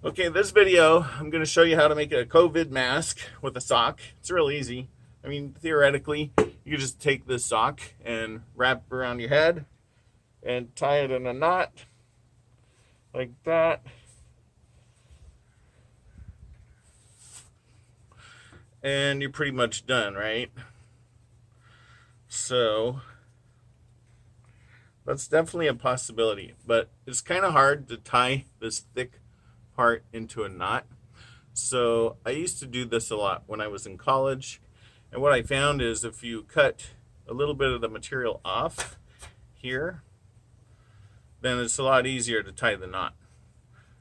Okay, this video, I'm going to show you how to make a COVID mask with a sock. It's real easy. I mean, theoretically, you just take this sock and wrap it around your head and tie it in a knot like that. And you're pretty much done, right? So that's definitely a possibility, but it's kind of hard to tie this thick part into a knot. So I used to do this a lot when I was in college, and what I found is if you cut a little bit of the material off here, then it's a lot easier to tie the knot.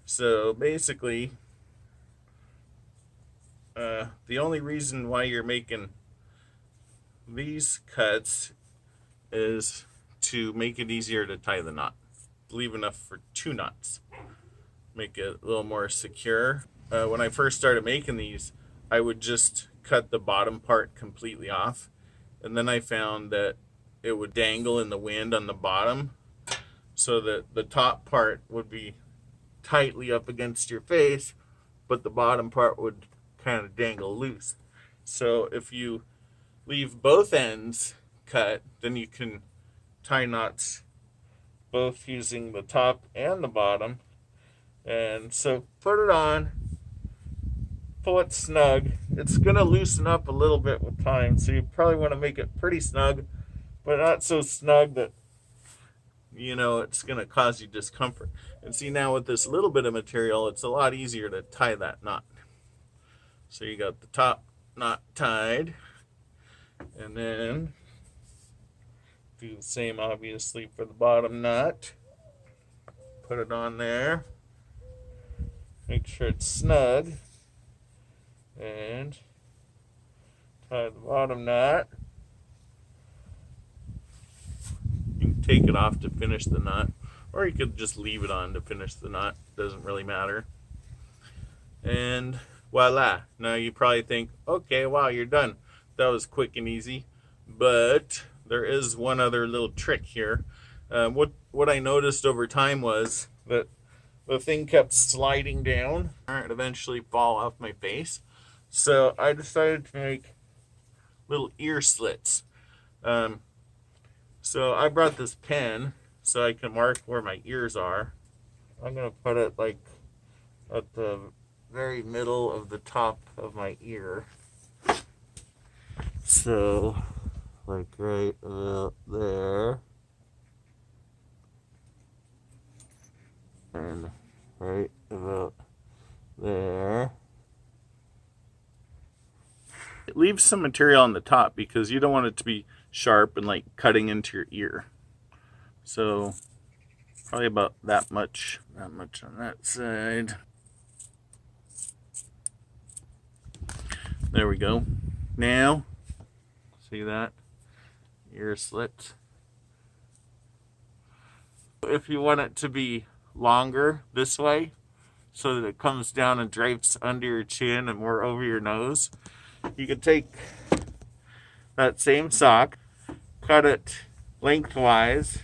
So basically, the only reason why you're making these cuts is to make it easier to tie the knot. Leave enough for 2 knots. Make it a little more secure. When I first started making these, I would just cut the bottom part completely off, and then I found that it would dangle in the wind on the bottom, so that the top part would be tightly up against your face, but the bottom part would kind of dangle loose. So if you leave both ends cut, then you can tie knots both using the top and the bottom. And so put it on, pull it snug. It's going to loosen up a little bit with time, so you probably want to make it pretty snug, but not so snug that it's going to cause you discomfort. And see, now with this little bit of material, it's a lot easier to tie that knot. So you got the top knot tied, and then do the same obviously for the bottom knot. Put it on there, make sure it's snug, and tie the bottom knot. You can take it off to finish the knot, or you could just leave it on to finish the knot. Doesn't really matter. And voila. Now you probably think, okay, wow, you're done. That was quick and easy. But there is one other little trick here. What I noticed over time was that the thing kept sliding down and eventually fall off my face. So I decided to make little ear slits. So I brought this pen so I can mark where my ears are. I'm going to put it like at the very middle of the top of my ear. So like right about there. And right about there. It leaves some material on the top because you don't want it to be sharp and like cutting into your ear. So probably about that much on that side. There we go. Now, see that? Ear slit. If you want it to be longer this way, so that it comes down and drapes under your chin and more over your nose, you can take that same sock, cut it lengthwise,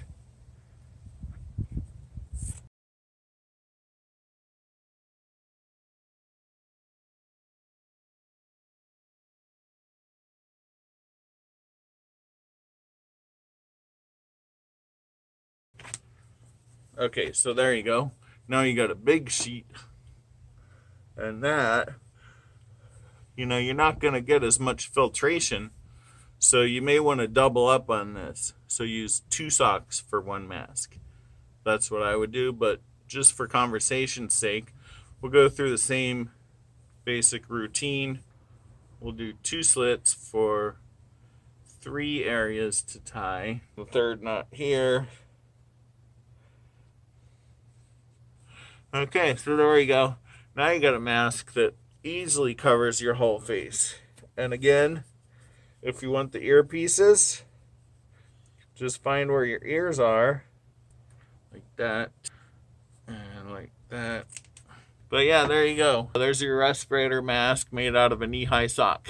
okay, so there you go. Now you got a big sheet, and that, you're not going to get as much filtration, so you may want to double up on this. So use 2 socks for 1 mask. That's what I would do, but just for conversation's sake, we'll go through the same basic routine. We'll do 2 slits for 3 areas to tie. The third knot here. Okay, so there we go. Now you got a mask that easily covers your whole face. And again, if you want the earpieces, just find where your ears are, like that, and like that. But yeah, there you go. There's your respirator mask made out of a knee-high sock.